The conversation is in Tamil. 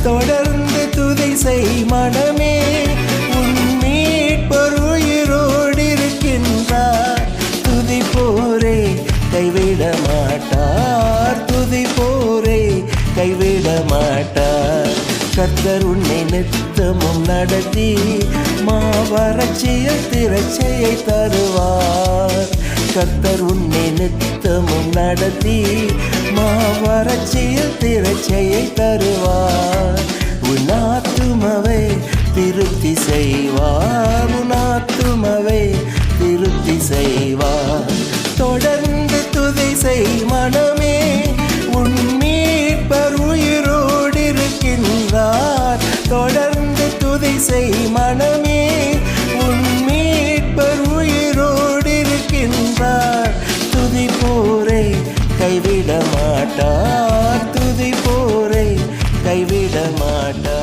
தொடர்ந்து துதி செய் மனமே, உன் மீட்பர் உயிரோடு இருக்கின்றார். துதிப்போரே கைவிட மாட்டார், துதிப்போரே கைவிட மாட்டார். கர்த்தர் உன்னை நித்தமும் நடத்தி மாவறட்சியில் திரட்சியை தருவார். கர்த்தர் உன்னை நித்தமும் நடத்தி மாவறட்சியில் திரட்சியை தருவார். உன் ஆத்துமவை திருப்தி செய்வார், உன் ஆத்துமவை திருப்தி செய்வார். தொடர்ந்து துதி செய் மனமே, உன் மீட்பர் உயிரோடு இருக்கின்றார். தொடர்ந்து துதி செய் மனமே, உன் மீட்பர் உயிரோடு இருக்கின்றார். துதிப்போரே கைவிட மாட்டார், துதிப்போரே கைவிட மாட்டார்.